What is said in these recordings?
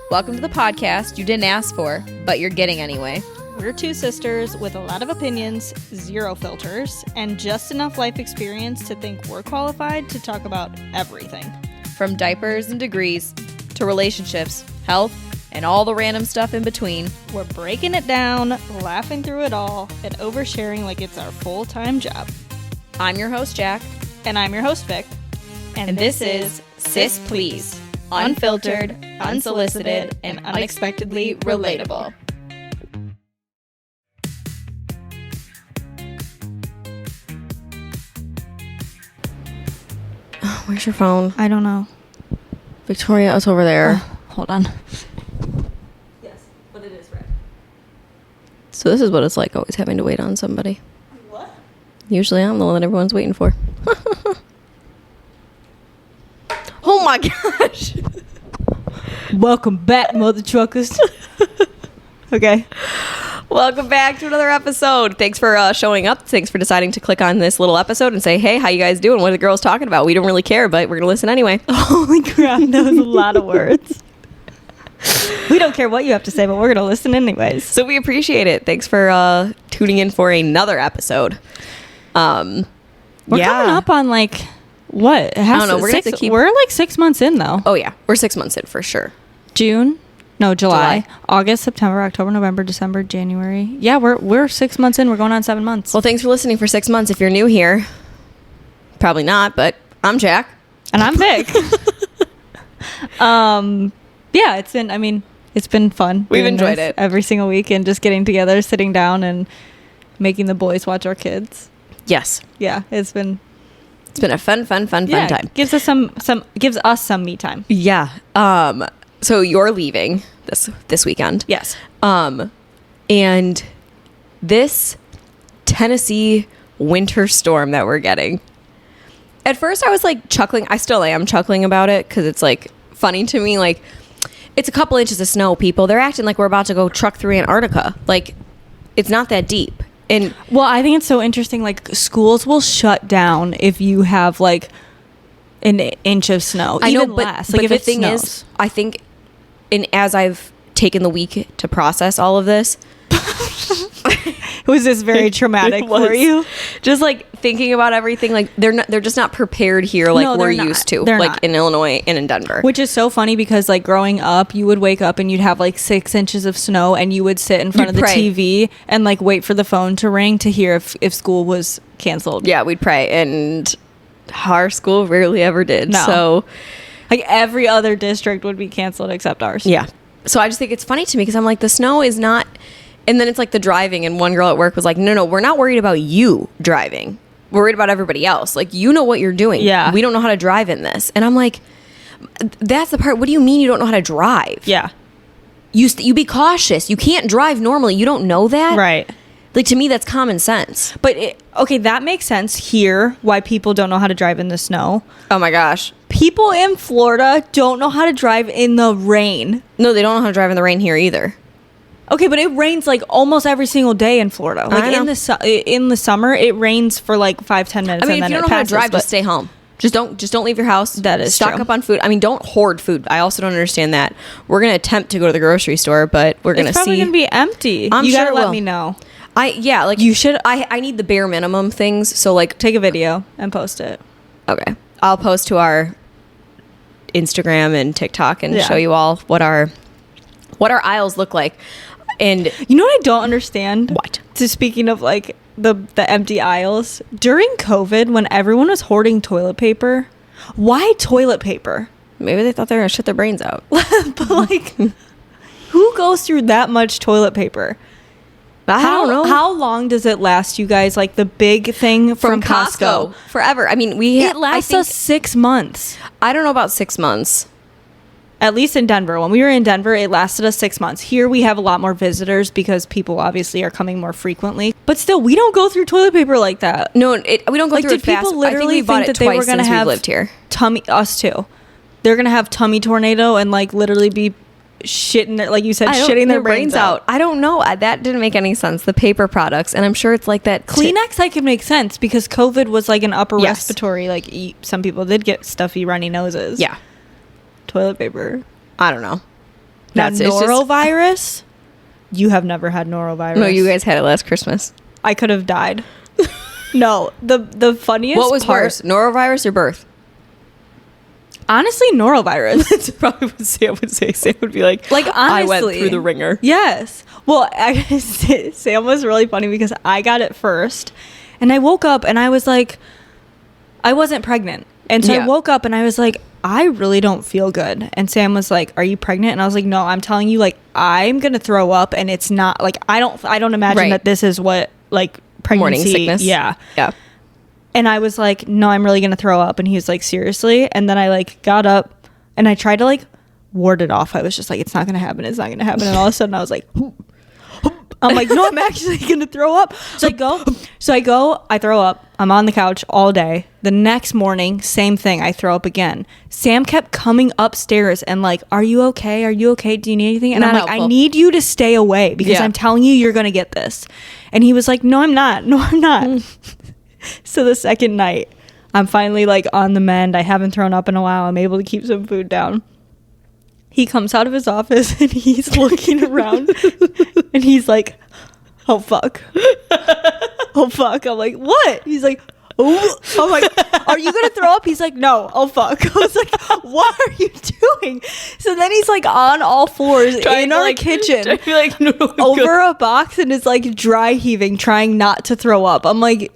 Welcome to the podcast you didn't ask for, but you're getting anyway. We're two sisters with a lot of opinions, zero filters, and just enough life experience to think we're qualified to talk about everything. From diapers and degrees to relationships, health, and all the random stuff in between. We're breaking it down, laughing through it all, and oversharing like it's our full-time job. I'm your host, Jack. And I'm your host, Vic. And this is Sis Please. Unfiltered, unsolicited, and unexpectedly relatable. Where's your phone? I don't know. Victoria, it's over there. Hold on. Yes, but it is red. So this is what it's like always having to wait on somebody. What? Usually I'm the one that everyone's waiting for. Oh my gosh. Welcome back, mother truckers. Okay. Welcome back to another episode. Thanks for showing up. Thanks for deciding to click on this little episode and say, hey, how you guys doing? What are the girls talking about? We don't really care, but we're going to listen anyway. Holy crap, that was a lot of words. We don't care what you have to say, but we're going to listen anyways. So we appreciate it. Thanks for tuning in for another episode. We're coming up on like, what? I don't know. We're like 6 months in though. Oh yeah. We're 6 months in for sure. July. August, September, October, November, December, January. Yeah, we're 6 months in. We're going on 7 months. Well, thanks for listening for 6 months. If you're new here, probably not, but I'm Jack. And I'm Vic. Yeah, it's been fun. We've enjoyed it every single week and just getting together, sitting down and making the boys watch our kids. Yes. Yeah, it's been a fun time. Gives us some me time. Yeah. So you're leaving this weekend. Yes. And this Tennessee winter storm that we're getting. At first I was like chuckling. I still am chuckling about it because it's like funny to me. Like, it's a couple inches of snow, people. They're acting like we're about to go truck through Antarctica. Like, it's not that deep. And well, I think it's so interesting. Like, schools will shut down if you have like an inch of snow. I know, even but, less. but like, the thing is, I think, and as I've taken the week to process all of this, was this very traumatic for you? Just like thinking about everything, like they're just not prepared here like we're used to, they're like not. in Illinois and in Denver. Which is so funny because like growing up, you would wake up and you'd have like 6 inches of snow and you would sit in front of the TV and like wait for the phone to ring to hear if school was canceled. Yeah, we'd pray, and our school rarely ever did. No. So like every other district would be canceled except ours. Yeah. So I just think it's funny to me because I'm like, the snow is not. And then it's like the driving, and one girl at work was like, no, we're not worried about you driving. We're worried about everybody else. Like, you know what you're doing. Yeah. We don't know how to drive in this. And I'm like, that's the part. What do you mean you don't know how to drive? Yeah. You be cautious. You can't drive normally. You don't know that? Right. Like, to me, that's common sense. But okay, that makes sense here why people don't know how to drive in the snow. Oh my gosh. People in Florida don't know how to drive in the rain. No, they don't know how to drive in the rain here either. Okay, but it rains like almost every single day in Florida. Like in the summer, it rains for like 5-10 minutes. I mean, and if then you don't know how to drive, just stay home. Just don't leave your house. That is stock true. up on food. I mean, don't hoard food. I also don't understand that. We're gonna attempt to go to the grocery store, but we're gonna see. It's probably gonna be empty. You sure gotta let me know. Like you should. I need the bare minimum things. So like, Take a video and post it. okay, I'll post to our Instagram and TikTok and show you all what our aisles look like. And you know what I don't understand? What? So speaking of like the empty aisles, during COVID when everyone was hoarding toilet paper, why toilet paper? Maybe they thought they were gonna shit their brains out. But like, who goes through that much toilet paper? I don't know. How long does it last you guys? Like the big thing from Costco? Forever. I mean, It lasts us 6 months. I don't know about 6 months. At least in Denver. When we were in Denver, it lasted us 6 months. Here we have a lot more visitors because people obviously are coming more frequently. But still, we don't go through toilet paper like that. No, we don't go through it fast. Did people literally think that they were going to have lived here? Us too. They're going to have tummy tornado and like literally be shitting their, like you said, shitting their brains out. I don't know. That didn't make any sense. The paper products, and I'm sure it's like that. Kleenex, I could make sense because COVID was like an upper respiratory. Like some people did get stuffy, runny noses. Yeah. Toilet paper. I don't know. Now, It's just- norovirus, you have never had norovirus. No, you guys had it last Christmas. I could have died. No, the funniest What was part, worse, norovirus or birth? honestly, norovirus. That's probably what Sam would say. Sam would be like, Like, I went honestly. through the ringer. Yes. Well, Sam was really funny because I got it first, and I woke up and I was like, I wasn't pregnant. And so Yeah. I woke up and I was like, I really don't feel good. And Sam was like, are you pregnant? And I was like, no, I'm telling you, like, I'm going to throw up, and it's not like, I don't imagine Right. that this is what like pregnancy. Morning sickness. Yeah. Yeah. And I was like, no, I'm really going to throw up. And he was like, seriously? And then I like got up and I tried to like ward it off. I was just like, it's not going to happen. It's not going to happen. And all of a sudden I was like, I'm like, no, I'm actually going to throw up. So I go, I throw up. I'm on the couch all day. The next morning, same thing. I throw up again. Sam kept coming upstairs and like, are you okay? Are you okay? Do you need anything? And Not I'm like, helpful. I need you to stay away because Yeah. I'm telling you, you're going to get this. And he was like, no, I'm not. No, I'm not. So the second night, I'm finally like on the mend. I haven't thrown up in a while. I'm able to keep some food down. He comes out of his office and he's looking around and he's like, oh fuck. Oh fuck. I'm like, what? He's like, oh. I'm like, are you gonna throw up? He's like, no. Oh fuck. I was like, what are you doing? So then he's like on all fours in our kitchen I feel like, no, over a box and is like dry heaving, trying not to throw up. I'm like,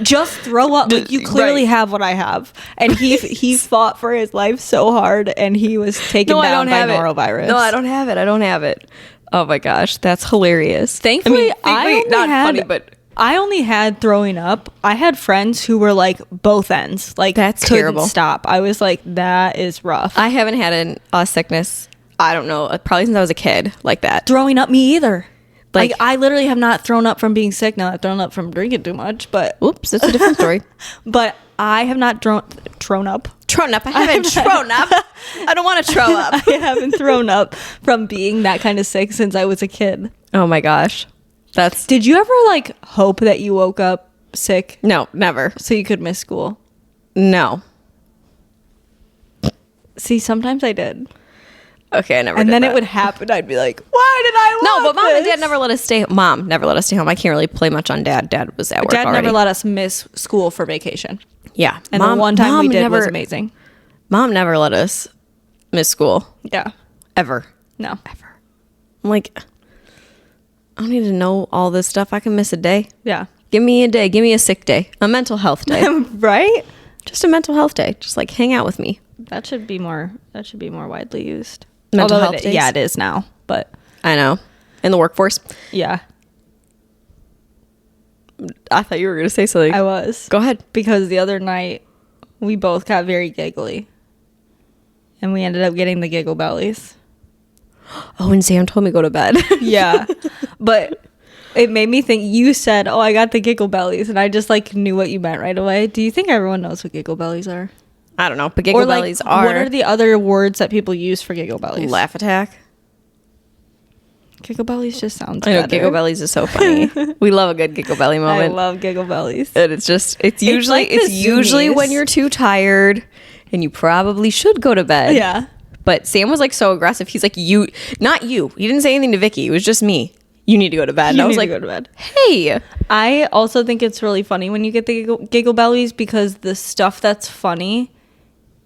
just throw up. Like, you clearly Right. have what I have. And he fought for his life so hard, and he was taken No, I down don't by have it. norovirus. No, I don't have it. I don't have it. Oh my gosh, that's hilarious. Thankfully, but I only had throwing up. I had friends who were like both ends. Like, That's couldn't terrible. stop. I was like, that is rough. I haven't had a sickness. I don't know, probably since I was a kid, like that. Throwing up, me either. Like, Like- I literally have not thrown up from being sick. Now I've thrown up from drinking too much, but Oops, that's a different story. but I have not thrown up. Thrown up. I haven't thrown up. I don't want to throw up. I haven't thrown up from being that kind of sick since I was a kid. Oh my gosh, that's Did you ever like hope that you woke up sick no, never. so you could miss school? No. See, sometimes I did. Okay, I never. And did then that. it would happen. I'd be like, why did I No, want but mom and this? dad never let us stay. Mom never let us stay home. I can't really play much on dad. Dad was at work Dad already. never let us miss school for vacation. Yeah, And the one time we did was never. amazing. Mom never let us miss school Yeah. ever. No. Ever. I'm like, I don't need to know all this stuff. I can miss a day. Yeah. Give me a day. Give me a sick day. A mental health day. Right? Just a mental health day. Just like hang out with me. That should be more widely used. Mental Although health days? yeah, it is now. But I know. In the workforce. yeah, I thought you were going to say something. I was. Go ahead. Because the other night we both got very giggly. And we ended up getting the giggle bellies. Oh, and Sam told me to go to bed. Yeah. But it made me think, you said, oh, I got the giggle bellies. And I just like knew what you meant right away. Do you think everyone knows what giggle bellies are? I don't know. But giggle Or like, bellies are what are the other words that people use for giggle bellies? laugh attack. Giggle bellies just sounds I know better. giggle bellies is so funny. We love a good giggle belly I moment. love giggle bellies. And it's usually like the it's usually zoomies. when you're too tired and you probably should go to bed. Yeah. But Sam was like so aggressive. He's like, not you. He didn't say anything to Vicky. It was just me. You need to go to bed. And You I was need like, to go to bed. hey. I also think it's really funny when you get the giggle bellies because the stuff that's funny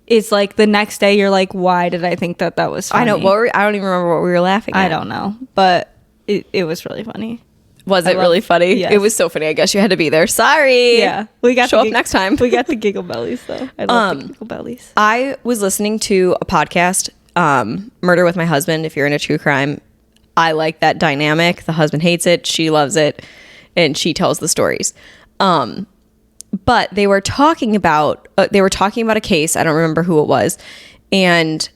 is like the next day you're like, why did I think that was funny? I know. I don't even remember what we were laughing at. I don't know. But it was really funny. Was I it really love- funny? yes. It was so funny. I guess you had to be there. Sorry. Yeah. We got Show the up next time. We got the giggle bellies though. I love the giggle bellies. I was listening to a podcast, Murder with My Husband. If you're into true crime, I like that dynamic. The husband hates it, she loves it, and she tells the stories. But they were talking about a case. I don't remember who it was, and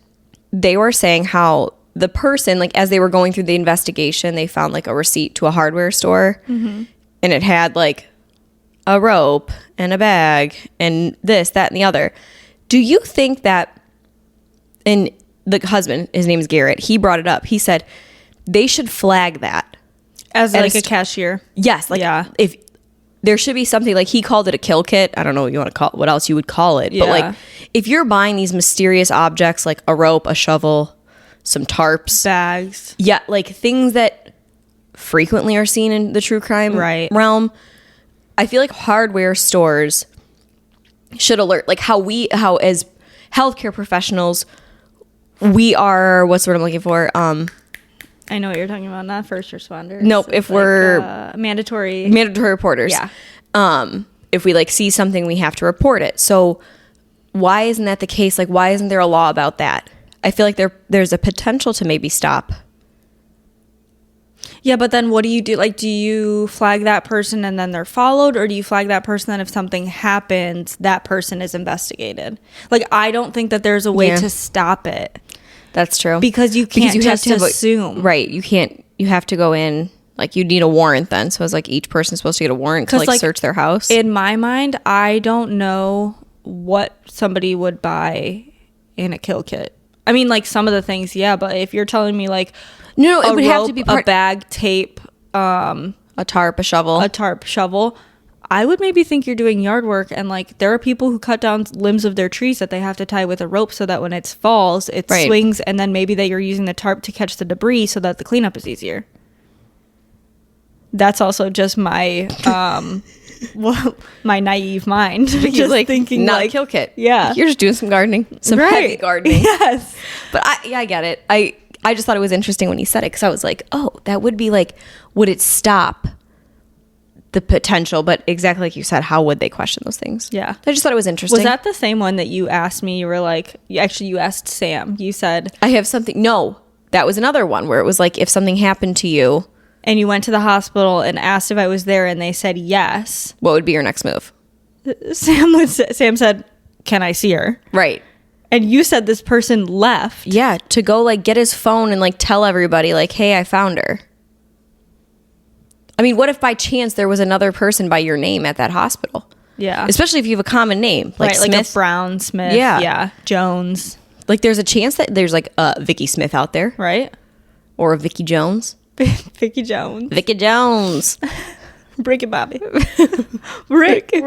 they were saying how the person, like as they were going through the investigation, they found like a receipt to a hardware store, and it had like a rope and a bag and this, that, and the other. Do you think that? And the husband, his name is Garrett, he brought it up. He said they should flag that As at like a a cashier. yes, like Yeah. if there should be something like he called it a kill kit. I don't know what you want to call what else you would call it, but Yeah. like if you're buying these mysterious objects like a rope, a shovel, some tarps, Bags. yeah, like things that frequently are seen in the true crime realm. I feel like hardware stores should alert, like how as healthcare professionals, we are, what's the word I'm looking for? I know what you're talking about, not first responders. Nope, if we're mandatory reporters. Yeah. If we like see something, we have to report it. So why isn't that the case? Like, why isn't there a law about that? I feel like there's a potential to maybe stop. Yeah, but then what do you do? Like, do you flag that person and then they're followed, or do you flag that person and if something happens, that person is investigated? Like, I don't think that there's a way to stop it. That's true. Because you can't just assume. Right. You can't. You have to go in. Like, you need a warrant then. So it's like each person's supposed to get a warrant to like search their house. In my mind, I don't know what somebody would buy in a kill kit. I mean, like some of the things, yeah, but if you're telling me like no, it would have to be a bag, tape, a tarp, a shovel, I would maybe think you're doing yard work. And like there are people who cut down limbs of their trees that they have to tie with a rope so that when it falls, it swings, and then maybe they are using the tarp to catch the debris so that the cleanup is easier. That's also just my my naive mind, just like thinking not like a kill kit. Yeah, you're just doing some gardening, some heavy gardening. Yes, but I get it. I just thought it was interesting when he said it because I was like, oh, that would be like, would it stop the potential? But exactly like you said, how would they question those things? Yeah, I just thought it was interesting. Was that the same one that you asked me? You were like, actually, you asked Sam. You said, I have something. No, that was another one where it was like, if something happened to you. And you went to the hospital and asked if I was there, and they said yes. What would be your next move? Sam said, "Can I see her?" Right. And you said this person left. Yeah, to go like get his phone and like tell everybody like, "Hey, I found her." I mean, what if by chance there was another person by your name at that hospital? Yeah. Especially if you have a common name, like right, Smith. like a Brown, Smith. Yeah. Jones. Like there's a chance that there's like a Vicky Smith out there, right? Or a Vicky Jones. Vicky Jones. Vicky Jones. Rick and Bobby. Rick and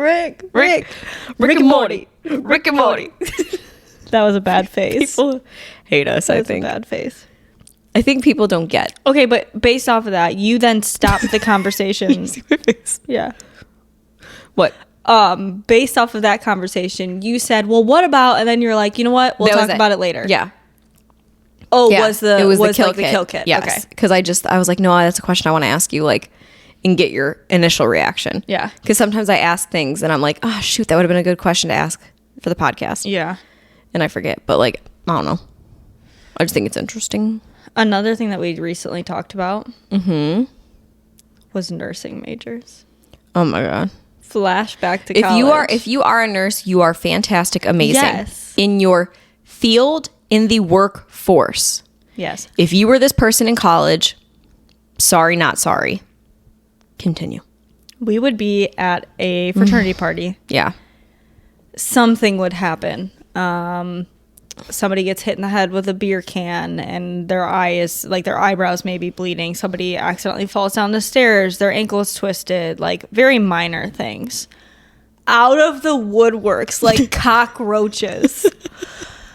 Morty. Rick and Morty. That was a bad face. People hate us, I think. That was a bad face. I think people don't get. Okay, but based off of that, you then stopped the conversation. You see my face? Yeah. What? Based off of that conversation, you said, well, what about, and then you're like, you know what? We'll talk about it later. Yeah. Oh, yeah, it was the kill kit. Yes. Okay. Because I was like, no, that's a question I want to ask you, like, and get your initial reaction. Yeah. Because sometimes I ask things and I'm like, oh, shoot, that would have been a good question to ask for the podcast. Yeah. And I forget. But, like, I don't know. I just think it's interesting. Another thing that we recently talked about was nursing majors. Oh, my God. Flashback to college. If you are a nurse, you are fantastic, amazing. Yes. In your field, in the workforce. Yes. If you were this person in college, sorry, not sorry. Continue. We would be at a fraternity party. Yeah. Something would happen. Somebody gets hit in the head with a beer can and their eyebrows may be bleeding. Somebody accidentally falls down the stairs. Their ankle is twisted. Like very minor things. Out of the woodworks, like cockroaches.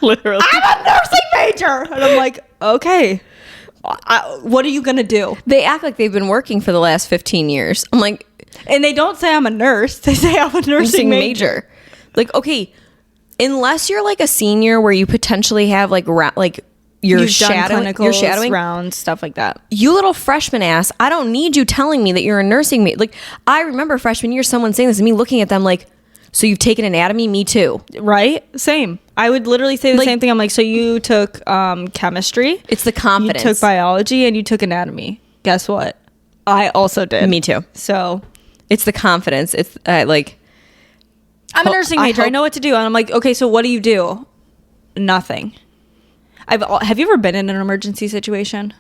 Literally. I'm a nursing major. And I'm like, okay, what are you going to do? They act like they've been working for the last 15 years. I'm like... And they don't say I'm a nurse. They say I'm a nursing major. Like, okay, unless you're like a senior where you potentially have like you're shadowing rounds, stuff like that. You little freshman ass, I don't need you telling me that you're a nursing major. Like, I remember freshman year someone saying this and me looking at them like, so you've taken anatomy? Me too. Right? Same. I would literally say the same thing. I'm like, so you took chemistry. It's the confidence. You took biology and you took anatomy. Guess what? I also did. Me too. So it's the confidence. It's like... I'm a nursing major. I know what to do. And I'm like, okay, so what do you do? Nothing. Have you ever been in an emergency situation?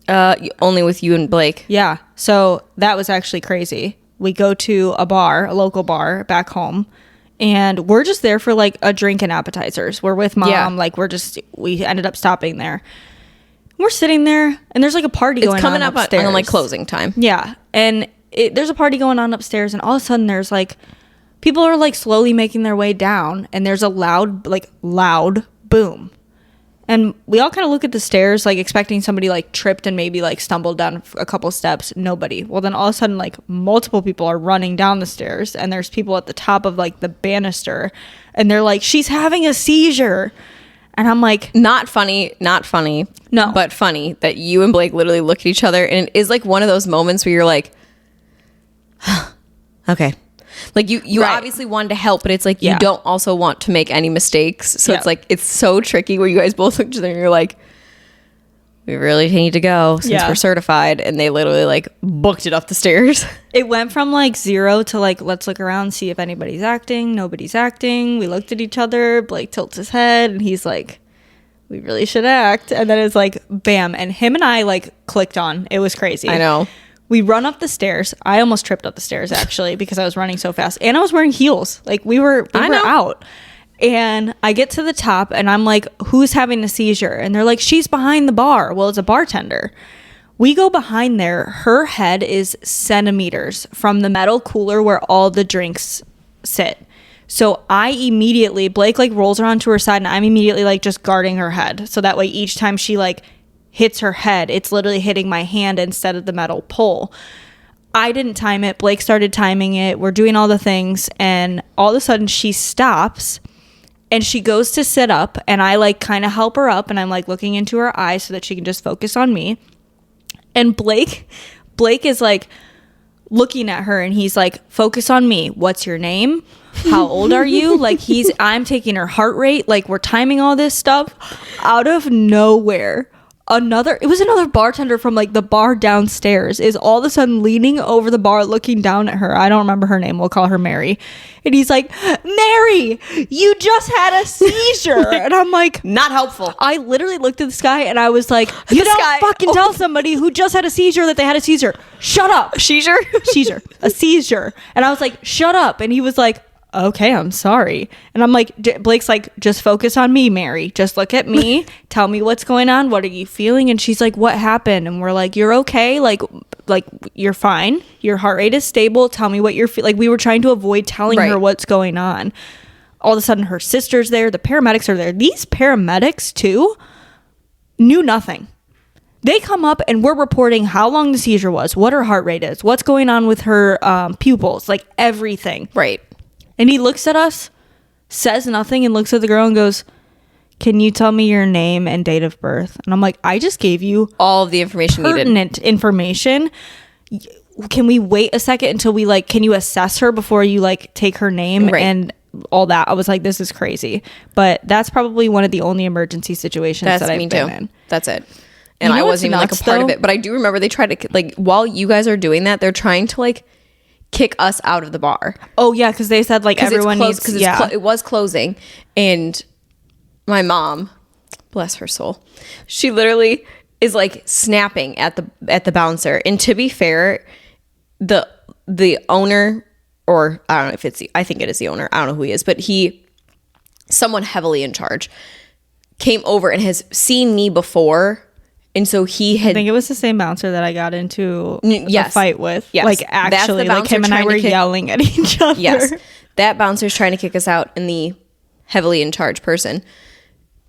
Only with you and Blake. Yeah. So that was actually crazy. We go to a local bar back home, and we're just there for like a drink and appetizers. We're with mom. Yeah. Like we ended up stopping there. We're sitting there and there's like a party going on upstairs. It's coming up on like closing time. Yeah. And there's a party going on upstairs, and all of a sudden there's like, people are like slowly making their way down, and there's a loud boom. And we all kind of look at the stairs, like expecting somebody like tripped and maybe like stumbled down a couple steps. Nobody. Well, then all of a sudden, like multiple people are running down the stairs, and there's people at the top of like the banister, and they're like, she's having a seizure. And I'm like, not funny. No. But funny that you and Blake literally look at each other, and it is like one of those moments where you're like, okay. Like you Right. obviously wanted to help, but it's like Yeah. you don't also want to make any mistakes. So Yeah. it's like, it's so tricky where you guys both look at each other and you're like, we really need to go since Yeah. we're certified. And they literally like booked it up the stairs. it went from like 0 to like, let's look around, see if anybody's acting. Nobody's acting. We looked at each other. Blake tilts his head and he's like, we really should act. And then it's like, bam. And him and I like clicked on. It was crazy. I know. We run up the stairs. I almost tripped up the stairs actually because I was running so fast, and I was wearing heels. Like we were out. And I get to the top and I'm like, who's having a seizure? And they're like, she's behind the bar. Well, it's a bartender. We go behind there. Her head is centimeters from the metal cooler where all the drinks sit. So I immediately, Blake like rolls her onto her side, and I'm immediately like just guarding her head. So that way each time she like hits her head, it's literally hitting my hand instead of the metal pole. I didn't time it. Blake started timing it. We're doing all the things, and all of a sudden she stops and she goes to sit up, and I like kind of help her up, and I'm like looking into her eyes so that she can just focus on me. And Blake is like looking at her, and he's like, focus on me. What's your name? How old are you? Like I'm taking her heart rate. Like we're timing all this stuff. Out of nowhere, it was another bartender from like the bar downstairs is all of a sudden leaning over the bar looking down at her. I don't remember her name. We'll call her Mary. And he's like, Mary, you just had a seizure. And I'm like, Not helpful. I literally looked at the sky and I was like, you don't fucking tell somebody who just had a seizure that they had a seizure. Shut up. Seizure? A seizure. And I was like, shut up. And he was like, okay, I'm sorry. And I'm like, Blake's like, just focus on me, Mary. Just look at me. Tell me what's going on. What are you feeling? And she's like, what happened? And we're like, you're okay. Like you're fine. Your heart rate is stable. Tell me what you're feeling. Like we were trying to avoid telling her what's going on. All of a sudden her sister's there. The paramedics are there. These paramedics too knew nothing. They come up and we're reporting how long the seizure was, what her heart rate is, what's going on with her pupils, like everything. Right. And he looks at us, says nothing, and looks at the girl and goes, can you tell me your name and date of birth? And I'm like, I just gave you All of the information needed. pertinent information. Can we wait a second until we like, can you assess her before you like take her name and all that? I was like, this is crazy. But that's probably one of the only emergency situations that I've been in. That's it. And You know I what's wasn't even like a nuts, part of though? it. But I do remember they tried to, like, while you guys are doing that, they're trying to like kick us out of the bar. Oh yeah, because they said like everyone needs, because yeah. it was closing. And my mom, bless her soul, she literally is like snapping at the bouncer. And to be fair, the owner, or I don't know if I think it is the owner, I don't know who he is, but someone heavily in charge came over and has seen me before. And so he had, I think it was the same bouncer that I got into yes. a fight with. Yes. Like That's the actually, like bouncer him and I trying to were kick- yelling at each other. yes, that bouncer's trying to kick us out, and the heavily in charge person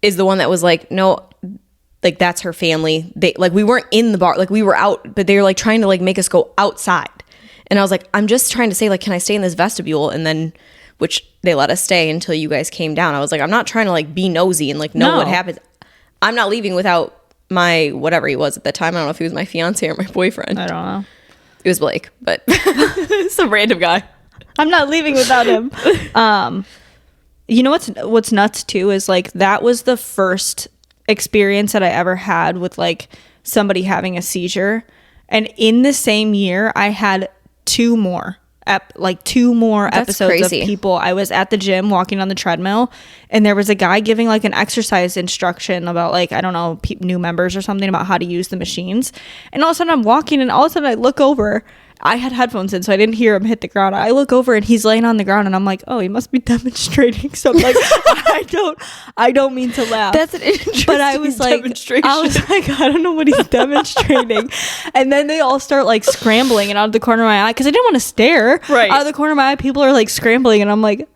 is the one that was like, no, like that's her family. They like, we weren't in the bar, like we were out, but they were like trying to like make us go outside. And I was like, I'm just trying to say, like, can I stay in this vestibule? And then, which they let us stay until you guys came down. I was like, I'm not trying to like be nosy and like know what happens. I'm not leaving without my whatever he was at the time. I don't know if he was my fiance or my boyfriend. I don't know. It was Blake, but some random guy. I'm not leaving without him. You know what's nuts too is like that was the first experience that I ever had with like somebody having a seizure, and in the same year I had two more episodes crazy. of people. I was at the gym walking on the treadmill, and there was a guy giving like an exercise instruction about like, I don't know, new members or something about how to use the machines. And all of a sudden I'm walking, and all of a sudden I look over. I had headphones in, so I didn't hear him hit the ground. I look over and he's laying on the ground, and I'm like, oh, he must be demonstrating something. Like, I don't mean to laugh. That's an interesting But I was like, I don't know what he's demonstrating. And then they all start like scrambling, and out of the corner of my eye, because I didn't want to stare. Right. Out of the corner of my eye, people are like scrambling, and I'm like,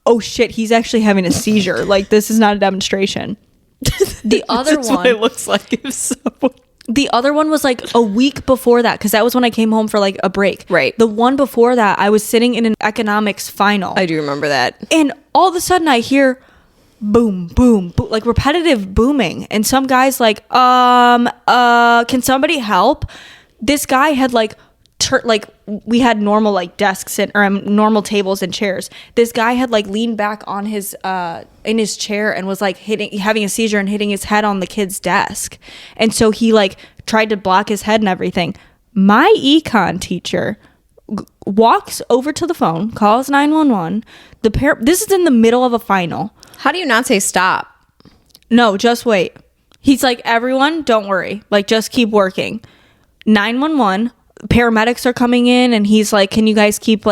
oh shit, he's actually having a seizure. Like, this is not a demonstration. The other That's one, what it looks like if someone... the other one was like a week before that, because that was when I came home for like a break. Right. The one before that, I was sitting in an economics final. I do remember that. And all of a sudden I hear boom, boom, boom, like repetitive booming. And some guy's like, can somebody help? This guy had like, we had normal like desks or normal tables and chairs. This guy had like leaned back on his, in his chair and was like having a seizure and hitting his head on the kid's desk. And so he like tried to block his head and everything. My econ teacher walks over to the phone, calls 911. This is in the middle of a final. How do you not say stop? No, just wait. He's like, everyone, don't worry. Like, just keep working. 911, paramedics are coming in, and he's like, can you guys keep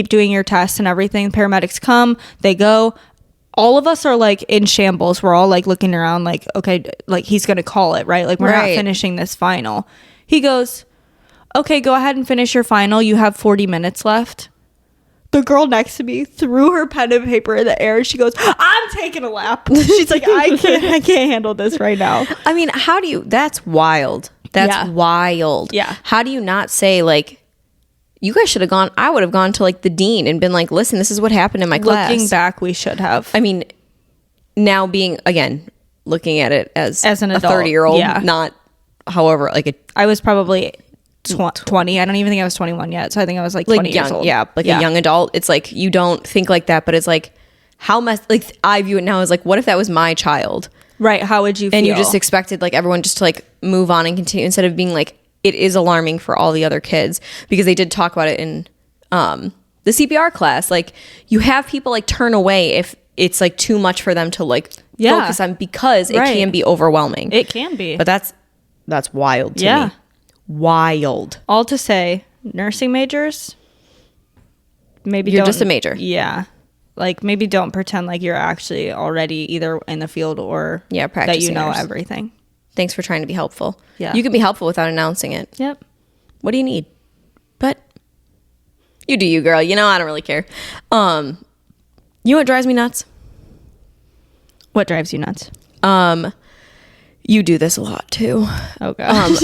doing your tests and everything? Paramedics come, they go. All of us are like in shambles. We're all like looking around like, okay, like he's going to call it, right? Like, we're not finishing this final. He goes, okay, go ahead and finish your final. You have 40 minutes left. The girl next to me threw her pen and paper in the air, and she goes, I'm taking a lap. She's like, I can't handle this right now. I mean, how do you... That's wild. That's wild. Yeah. How do you not say, like, you guys should have gone... I would have gone to, like, the dean and been like, listen, this is what happened in my class. Looking back, we should have. I mean, now being, again, looking at it as an a adult, 30-year-old, yeah. not, however, like I was probably 20. I don't even think I was 21 yet. So I think I was like 20 years young, old. yeah, like a young adult. It's like, you don't think like that, but it's like, like I view it now as like, what if that was my child? Right. How would you feel? And you just expected like everyone just to like move on and continue, instead of being like, it is alarming for all the other kids, because they did talk about it in the CPR class. Like, you have people like turn away if it's like too much for them to like focus on, because it can be overwhelming. It can be. But that's wild to me. Wild. All to say, nursing majors, maybe You're don't, just a major. Yeah. Like, maybe don't pretend like you're actually already either in the field or that you know everything. Thanks for trying to be helpful. Yeah. You can be helpful without announcing it. Yep. What do you need? But you do you, girl. You know, I don't really care. You know what drives me nuts? What drives you nuts? You do this a lot too. Oh gosh.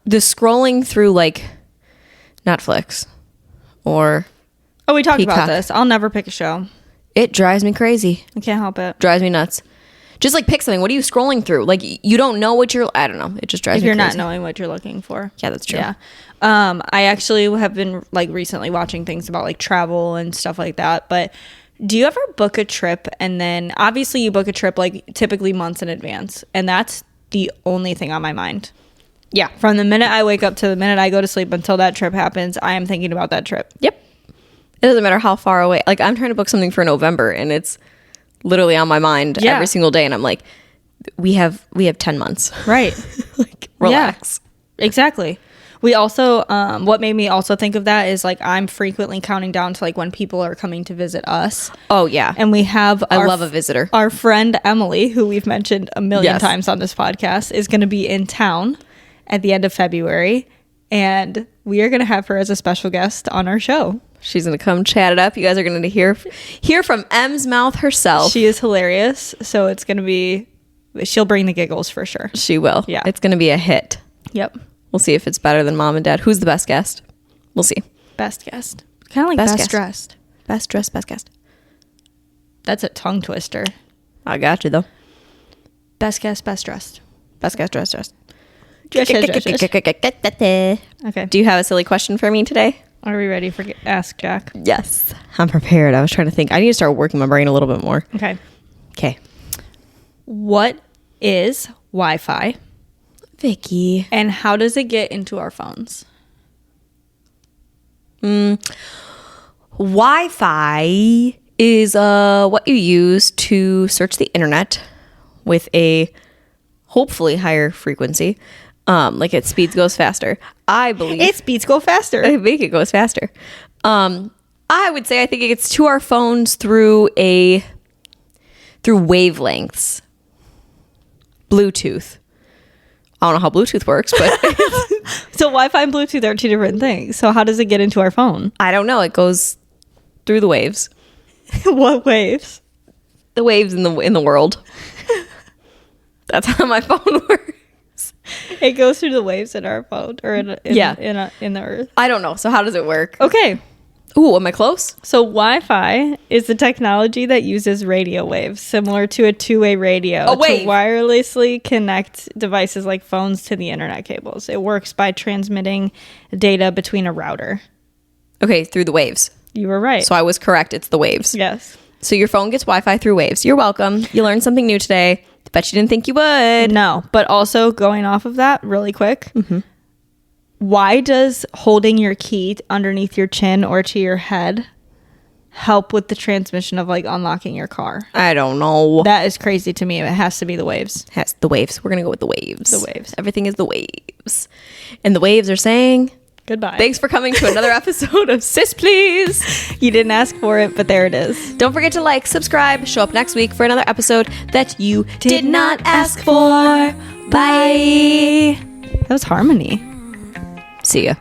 The scrolling through like Netflix or we talked Peacock. about this. I'll never pick a show. It drives me crazy. I can't help it. Drives me nuts. Just like pick something. What are you scrolling through? Like, you don't know what you're... I don't know. It just drives me crazy. If you're not knowing what you're looking for. Yeah, that's true. Yeah. I actually have been like recently watching things about like travel and stuff like that. But do you ever book a trip and then obviously you book a trip like typically months in advance, and that's the only thing on my mind? Yeah. From the minute I wake up to the minute I go to sleep until that trip happens, I am thinking about that trip. Yep. It doesn't matter how far away. Like, I'm trying to book something for November, and it's literally on my mind every single day, and I'm like, we have 10 months. Right. Like, relax. Yeah, exactly. We also, what made me also think of that is like, I'm frequently counting down to like when people are coming to visit us. Oh, yeah. And we have... I love a visitor. Our friend Emily, who we've mentioned a million times on this podcast, is going to be in town at the end of February. And we are going to have her as a special guest on our show. She's going to come chat it up. You guys are going to hear from M's mouth herself. She is hilarious. So it's going to be... She'll bring the giggles for sure. She will. Yeah. It's going to be a hit. Yep. We'll see if it's better than Mom and Dad. Who's the best guest? We'll see. Best guest. Kind of like Best best guest. dressed. Best dressed, best guest. That's a tongue twister. I got you, though. Best guest, best dressed. Best guest, dressed. Okay. Do you have a silly question for me today? Are we ready for Ask Jack? Yes. I'm prepared. I was trying to think. I need to start working my brain a little bit more. Okay. Okay. What is Wi-Fi? Vicky. And how does it get into our phones? Wi-Fi is what you use to search the internet with a hopefully higher frequency. Like its speeds goes faster. I believe Its speeds go faster. I think it goes faster. I would say I think it gets to our phones through wavelengths. Bluetooth. I don't know how Bluetooth works, but So Wi-Fi and Bluetooth are two different things. So how does it get into our phone? I don't know. It goes through the waves. What waves? The waves in the world. That's how my phone works. It goes through the waves in our phone or in the earth. I don't know. So how does it work? Okay. Ooh, am I close? So Wi-Fi is the technology that uses radio waves, similar to a two-way radio, A wave. to wirelessly connect devices like phones to the internet cables. It works by transmitting data between a router. Okay, through the waves. You were right. So I was correct. It's the waves. Yes. So your phone gets Wi-Fi through waves. You're welcome. You learned something new today. Bet you didn't think you would. No, but also going off of that really quick, why does holding your key underneath your chin or to your head help with the transmission of like unlocking your car? I don't know. That is crazy to me. It has to be the waves. Has the waves. We're going to go with the waves. The waves. Everything is the waves. And the waves are saying, Goodbye. thanks for coming to another episode of Sis Please. You didn't ask for it, but there it is. Don't forget to like, subscribe, show up next week for another episode that you did not ask for. Bye. That was harmony. See ya.